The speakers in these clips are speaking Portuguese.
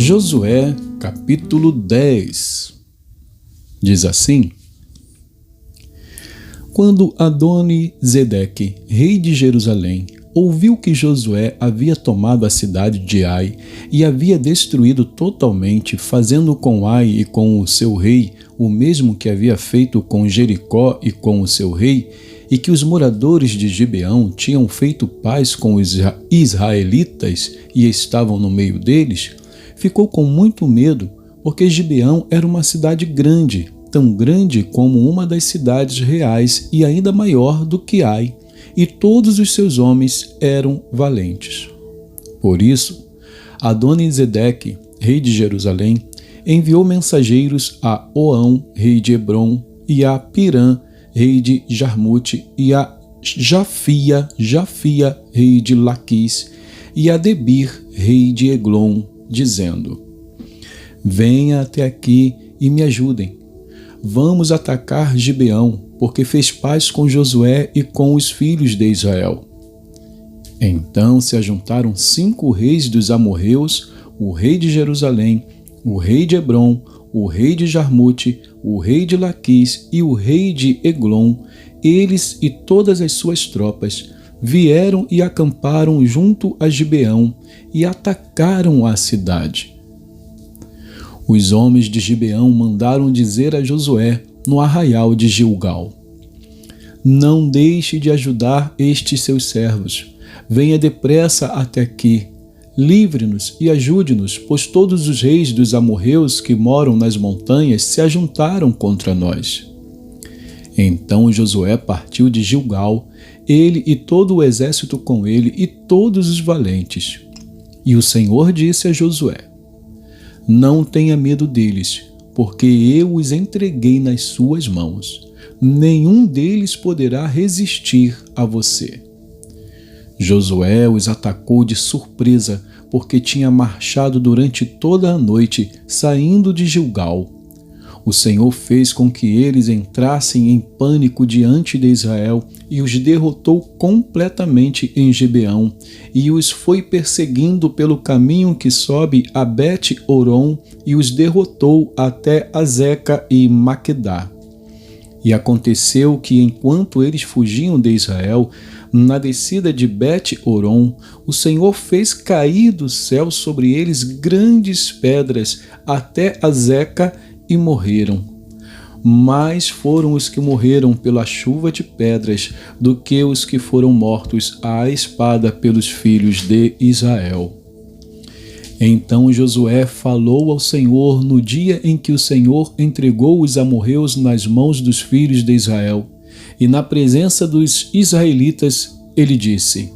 Josué, capítulo 10, diz assim: Quando Adoni-Zedeque, rei de Jerusalém, ouviu que Josué havia tomado a cidade de Ai e havia destruído totalmente, fazendo com Ai e com o seu rei o mesmo que havia feito com Jericó e com o seu rei, e que os moradores de Gibeão tinham feito paz com os israelitas e estavam no meio deles, ficou com muito medo, porque Gibeão era uma cidade grande, tão grande como uma das cidades reais e ainda maior do que Ai, e todos os seus homens eram valentes. Por isso, Adoni-Zedeque, rei de Jerusalém, enviou mensageiros a Oão, rei de Hebrom, e a Pirã, rei de Jarmute, e a Jafia, rei de Laquis, e a Debir, rei de Eglon, dizendo: Venha até aqui e me ajudem. Vamos atacar Gibeão, porque fez paz com Josué e com os filhos de Israel. Então se ajuntaram 5 reis dos amorreus, o rei de Jerusalém, o rei de Hebrom, o rei de Jarmute, o rei de Laquis e o rei de Eglon. Eles e todas as suas tropas vieram e acamparam junto a Gibeão e atacaram a cidade. Os homens de Gibeão mandaram dizer a Josué no arraial de Gilgal: Não deixe de ajudar estes seus servos. Venha depressa até aqui. Livre-nos e ajude-nos, pois todos os reis dos amorreus que moram nas montanhas se ajuntaram contra nós. Então Josué partiu de Gilgal, ele e todo o exército com ele e todos os valentes. E o Senhor disse a Josué: Não tenha medo deles, porque eu os entreguei nas suas mãos. Nenhum deles poderá resistir a você. Josué os atacou de surpresa, porque tinha marchado durante toda a noite, saindo de Gilgal. O Senhor fez com que eles entrassem em pânico diante de Israel e os derrotou completamente em Gibeão, e os foi perseguindo pelo caminho que sobe a Bet-Oron e os derrotou até Azeca e Maquedá. E aconteceu que, enquanto eles fugiam de Israel, na descida de Bet-Oron, o Senhor fez cair do céu sobre eles grandes pedras até Azeca e morreram. Mais foram os que morreram pela chuva de pedras do que os que foram mortos à espada pelos filhos de Israel. Então Josué falou ao Senhor no dia em que o Senhor entregou os amorreus nas mãos dos filhos de Israel, e na presença dos israelitas ele disse: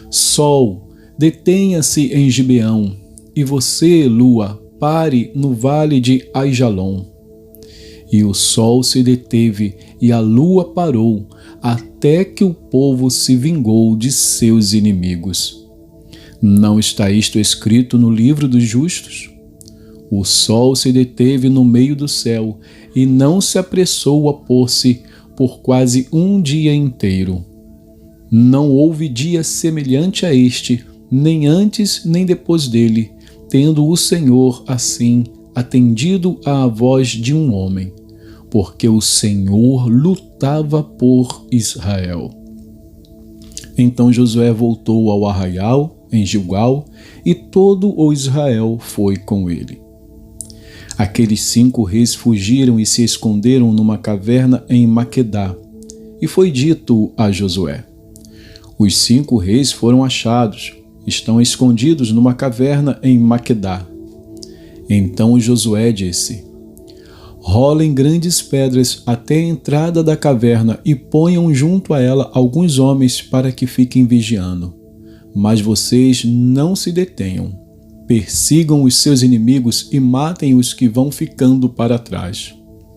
Sol, detenha-se em Gibeão, e você, lua, pare no vale de Aijalon. E o sol se deteve e a lua parou, até que o povo se vingou de seus inimigos. Não está isto escrito no livro dos justos? O sol se deteve no meio do céu e não se apressou a pôr-se por quase um dia inteiro. Não houve dia semelhante a este, nem antes nem depois dele, tendo o Senhor, assim, atendido à voz de um homem, porque o Senhor lutava por Israel. Então Josué voltou ao arraial em Gilgal, e todo o Israel foi com ele. Aqueles 5 reis fugiram e se esconderam numa caverna em Maquedá, e foi dito a Josué: Os 5 reis foram achados, estão escondidos numa caverna em Maquedá. Então Josué disse: Rolem grandes pedras até a entrada da caverna e ponham junto a ela alguns homens para que fiquem vigiando. Mas vocês não se detenham. Persigam os seus inimigos e matem os que vão ficando para trás.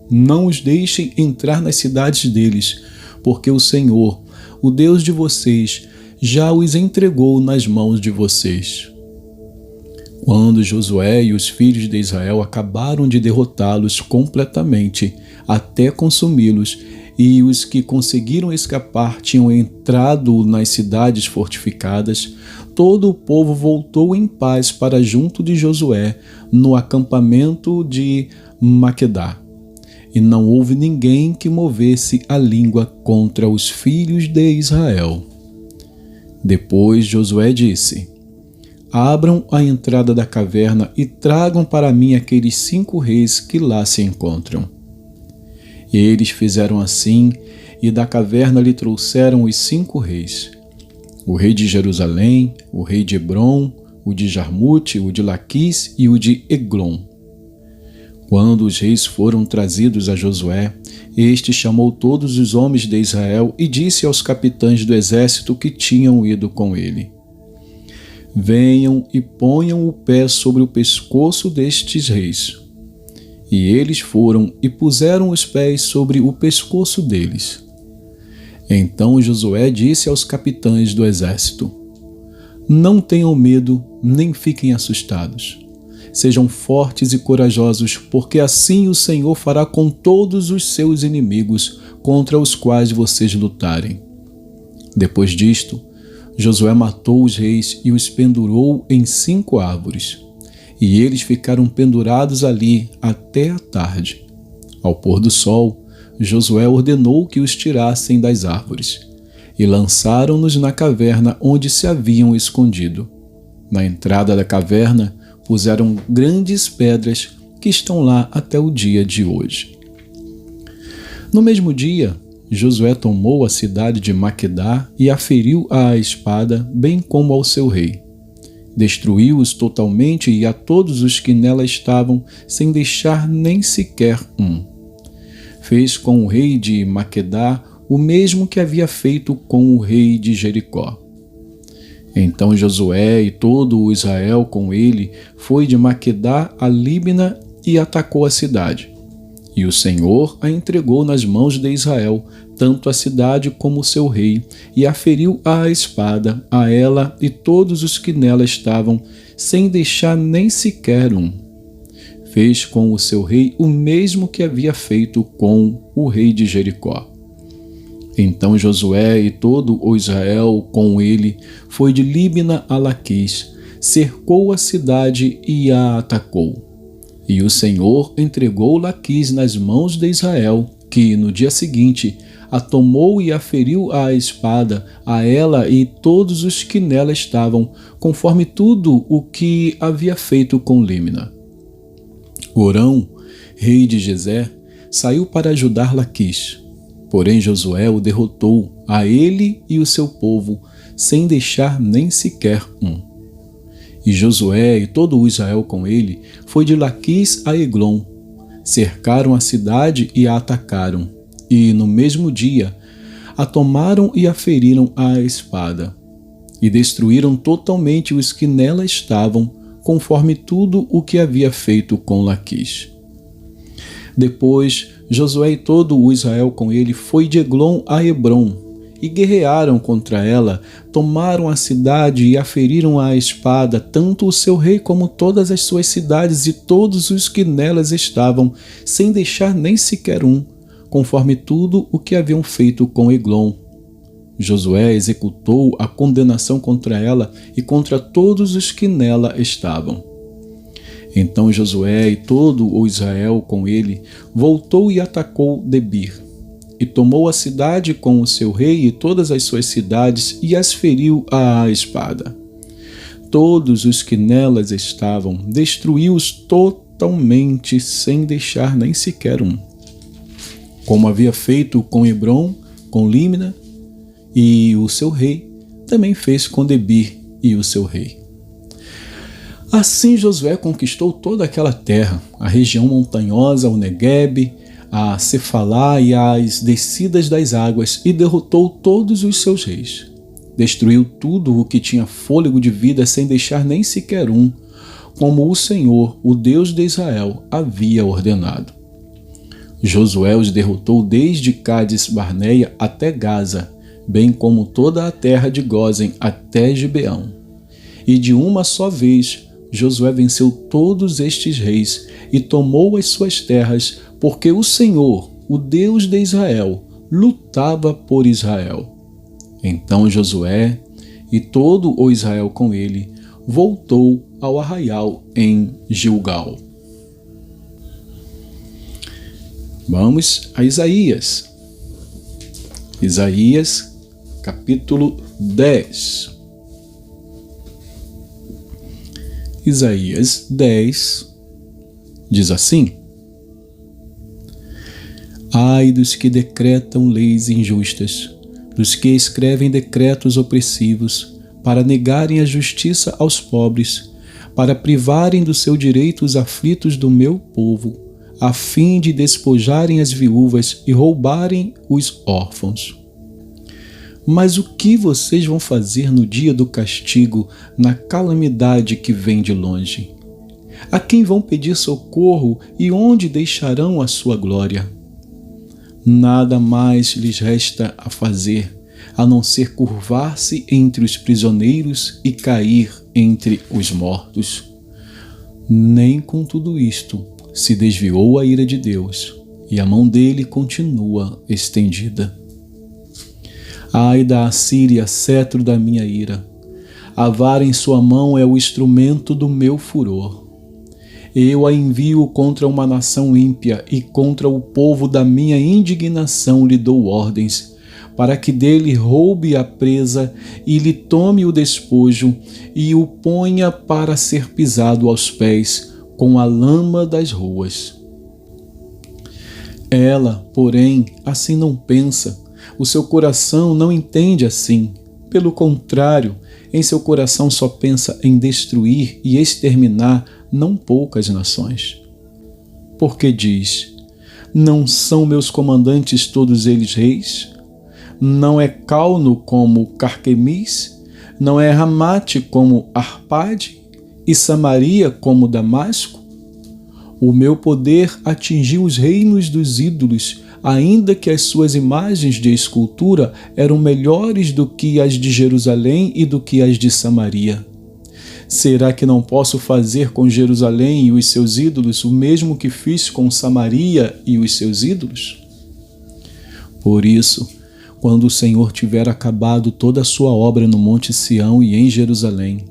Não os deixem entrar nas cidades deles, porque o Senhor, o Deus de vocês, já os entregou nas mãos de vocês. Quando Josué e os filhos de Israel acabaram de derrotá-los completamente, até consumi-los, e os que conseguiram escapar tinham entrado nas cidades fortificadas, todo o povo voltou em paz para junto de Josué no acampamento de Maquedá. E não houve ninguém que movesse a língua contra os filhos de Israel. Depois Josué disse: Abram a entrada da caverna e tragam para mim aqueles 5 reis que lá se encontram. E eles fizeram assim, e da caverna lhe trouxeram os 5 reis: o rei de Jerusalém, o rei de Hebrom, o de Jarmute, o de Laquis e o de Eglon. Quando os reis foram trazidos a Josué, este chamou todos os homens de Israel e disse aos capitães do exército que tinham ido com ele: Venham e ponham o pé sobre o pescoço destes reis. E eles foram e puseram os pés sobre o pescoço deles. Então Josué disse aos capitães do exército: Não tenham medo, nem fiquem assustados. Sejam fortes e corajosos, porque assim o Senhor fará com todos os seus inimigos contra os quais vocês lutarem. Depois disto, Josué matou os reis e os pendurou em 5 árvores. E eles ficaram pendurados ali até a tarde. Ao pôr do sol, Josué ordenou que os tirassem das árvores e lançaram-nos na caverna onde se haviam escondido. Na entrada da caverna, puseram grandes pedras que estão lá até o dia de hoje. No mesmo dia, Josué tomou a cidade de Maquedá e a feriu à espada, bem como ao seu rei. Destruiu-os totalmente e a todos os que nela estavam, sem deixar nem sequer um. Fez com o rei de Maquedá o mesmo que havia feito com o rei de Jericó. Então Josué e todo o Israel com ele foi de Maquedá a Líbna e atacou a cidade. E o Senhor a entregou nas mãos de Israel, tanto a cidade como o seu rei, e a feriu à espada, a ela e todos os que nela estavam, sem deixar nem sequer um. Fez com o seu rei o mesmo que havia feito com o rei de Jericó. Então Josué e todo o Israel com ele foi de Líbna a Laquis, cercou a cidade e a atacou. E o Senhor entregou Laquis nas mãos de Israel, que no dia seguinte a tomou e a feriu à espada, a ela e todos os que nela estavam, conforme tudo o que havia feito com Líbna. Orão, rei de Gezer, saiu para ajudar Laquis. Porém Josué o derrotou, a ele e o seu povo, sem deixar nem sequer um. E Josué e todo o Israel com ele foi de Laquis a Eglon. Cercaram a cidade e a atacaram. E no mesmo dia a tomaram e a feriram à espada. E destruíram totalmente os que nela estavam, conforme tudo o que havia feito com Laquis. Depois Josué e todo o Israel com ele foi de Eglon a Hebrom, e guerrearam contra ela, tomaram a cidade e a feriram à espada, tanto o seu rei como todas as suas cidades e todos os que nelas estavam, sem deixar nem sequer um, conforme tudo o que haviam feito com Eglon. Josué executou a condenação contra ela e contra todos os que nela estavam. Então Josué e todo o Israel com ele voltou e atacou Debir, e tomou a cidade com o seu rei e todas as suas cidades e as feriu à espada. Todos os que nelas estavam destruiu-os totalmente, sem deixar nem sequer um. Como havia feito com Hebrom, com Líbna e o seu rei, também fez com Debir e o seu rei. Assim Josué conquistou toda aquela terra, a região montanhosa, o Neguebe, a Cefalá e as descidas das águas, e derrotou todos os seus reis. Destruiu tudo o que tinha fôlego de vida, sem deixar nem sequer um, como o Senhor, o Deus de Israel, havia ordenado. Josué os derrotou desde Cádiz Barneia até Gaza, bem como toda a terra de Gósen até Gibeão. E de uma só vez Josué venceu todos estes reis e tomou as suas terras, porque o Senhor, o Deus de Israel, lutava por Israel. Então Josué e todo o Israel com ele voltou ao arraial em Gilgal. Vamos a Isaías. Isaías, capítulo 10. Isaías 10 diz assim: Ai dos que decretam leis injustas, dos que escrevem decretos opressivos, para negarem a justiça aos pobres, para privarem do seu direito os aflitos do meu povo, a fim de despojarem as viúvas e roubarem os órfãos. Mas o que vocês vão fazer no dia do castigo, na calamidade que vem de longe? A quem vão pedir socorro e onde deixarão a sua glória? Nada mais lhes resta a fazer, a não ser curvar-se entre os prisioneiros e cair entre os mortos. Nem com tudo isto se desviou a ira de Deus, e a mão dele continua estendida. Ai da Assíria, cetro da minha ira! A vara em sua mão é o instrumento do meu furor. Eu a envio contra uma nação ímpia e contra o povo da minha indignação lhe dou ordens, para que dele roube a presa e lhe tome o despojo e o ponha para ser pisado aos pés com a lama das ruas. Ela, porém, assim não pensa, o seu coração não entende assim. Pelo contrário, em seu coração só pensa em destruir e exterminar não poucas nações. Porque diz: não são meus comandantes todos eles reis? Não é Calno como Carquemis? Não é Ramate como Arpade? E Samaria como Damasco? O meu poder atingiu os reinos dos ídolos, ainda que as suas imagens de escultura eram melhores do que as de Jerusalém e do que as de Samaria. Será que não posso fazer com Jerusalém e os seus ídolos o mesmo que fiz com Samaria e os seus ídolos? Por isso, quando o Senhor tiver acabado toda a sua obra no Monte Sião e em Jerusalém,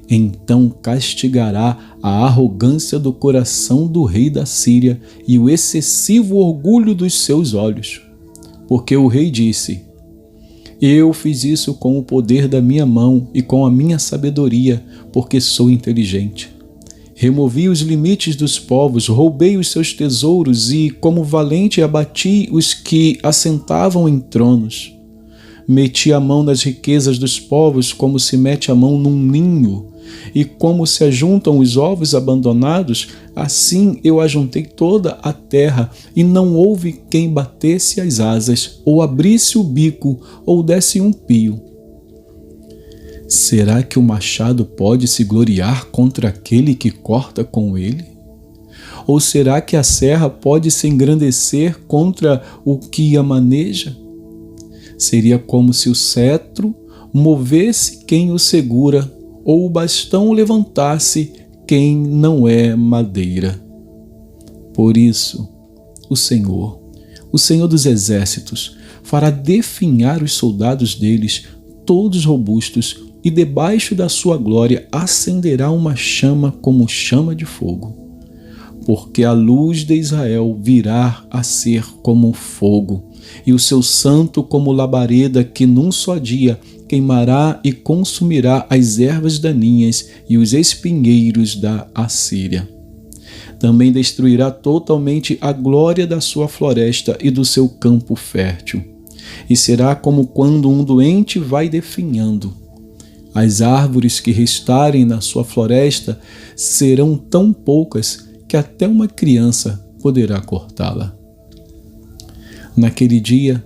então castigará a arrogância do coração do rei da Síria e o excessivo orgulho dos seus olhos. Porque o rei disse: eu fiz isso com o poder da minha mão e com a minha sabedoria, porque sou inteligente. Removi os limites dos povos, roubei os seus tesouros e, como valente, abati os que assentavam em tronos. Meti a mão nas riquezas dos povos como se mete a mão num ninho, e como se ajuntam os ovos abandonados, assim eu ajuntei toda a terra, e não houve quem batesse as asas, ou abrisse o bico, ou desse um pio. Será que o machado pode se gloriar contra aquele que corta com ele? Ou será que a serra pode se engrandecer contra o que a maneja? Seria como se o cetro movesse quem o segura, ou o bastão levantasse quem não é madeira. Por isso, o Senhor dos exércitos, fará definhar os soldados deles, todos robustos, e debaixo da sua glória acenderá uma chama como chama de fogo. Porque a luz de Israel virá a ser como fogo, e o seu santo como labareda que num só dia queimará e consumirá as ervas daninhas e os espinheiros da Assíria. Também destruirá totalmente a glória da sua floresta e do seu campo fértil. E será como quando um doente vai definhando. As árvores que restarem na sua floresta serão tão poucas que até uma criança poderá cortá-la. Naquele dia,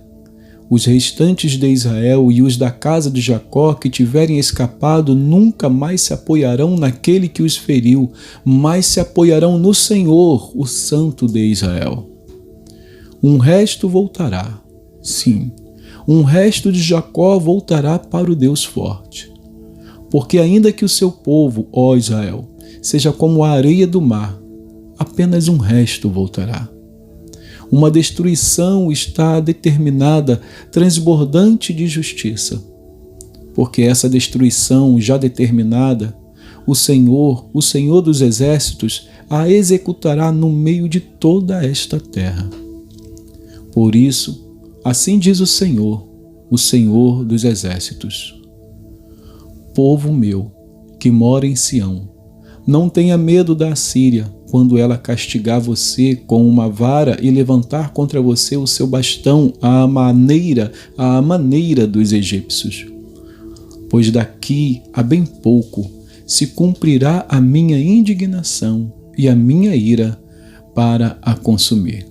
os restantes de Israel e os da casa de Jacó que tiverem escapado nunca mais se apoiarão naquele que os feriu, mas se apoiarão no Senhor, o Santo de Israel. Um resto voltará, sim, um resto de Jacó voltará para o Deus forte. Porque ainda que o seu povo, ó Israel, seja como a areia do mar, apenas um resto voltará. Uma destruição está determinada, transbordante de justiça. Porque essa destruição já determinada, o Senhor dos Exércitos, a executará no meio de toda esta terra. Por isso, assim diz o Senhor dos Exércitos: povo meu, que mora em Sião, não tenha medo da Assíria, quando ela castigar você com uma vara e levantar contra você o seu bastão à maneira dos egípcios. Pois daqui a bem pouco se cumprirá a minha indignação e a minha ira para a consumir.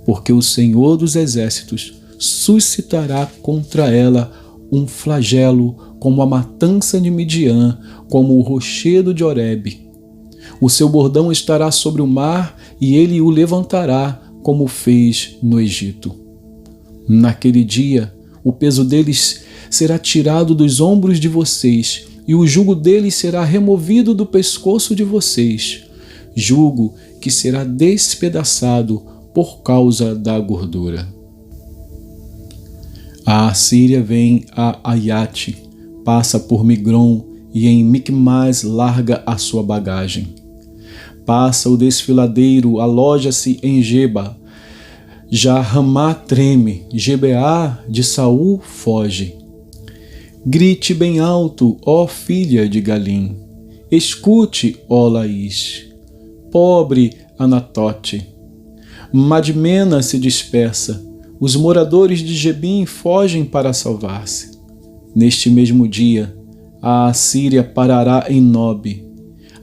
Porque o Senhor dos Exércitos suscitará contra ela um flagelo, como a matança de Midian, como o rochedo de Horebe. O seu bordão estará sobre o mar e ele o levantará, como fez no Egito. Naquele dia, o peso deles será tirado dos ombros de vocês, e o jugo deles será removido do pescoço de vocês, jugo que será despedaçado por causa da gordura. A Assíria vem a Aiate, passa por Migron e em Micmas larga a sua bagagem. Passa o desfiladeiro, aloja-se em Geba. Já Ramá treme, Gebeá de Saul foge. Grite bem alto, ó filha de Galim. Escute, ó Laís. Pobre Anatote. Madmena se dispersa. Os moradores de Gebim fogem para salvar-se. Neste mesmo dia, a Assíria parará em Nob.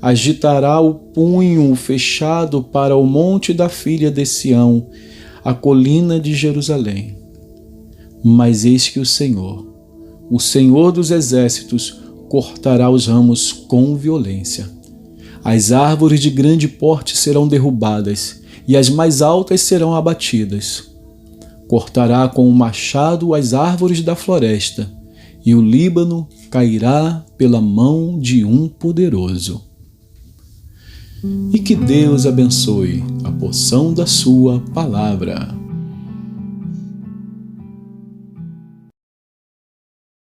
Agitará o punho fechado para o monte da filha de Sião, a colina de Jerusalém. Mas eis que o Senhor dos Exércitos, cortará os ramos com violência. As árvores de grande porte serão derrubadas, e as mais altas serão abatidas. Cortará com o machado as árvores da floresta, e o Líbano cairá pela mão de um poderoso. E que Deus abençoe a porção da sua palavra.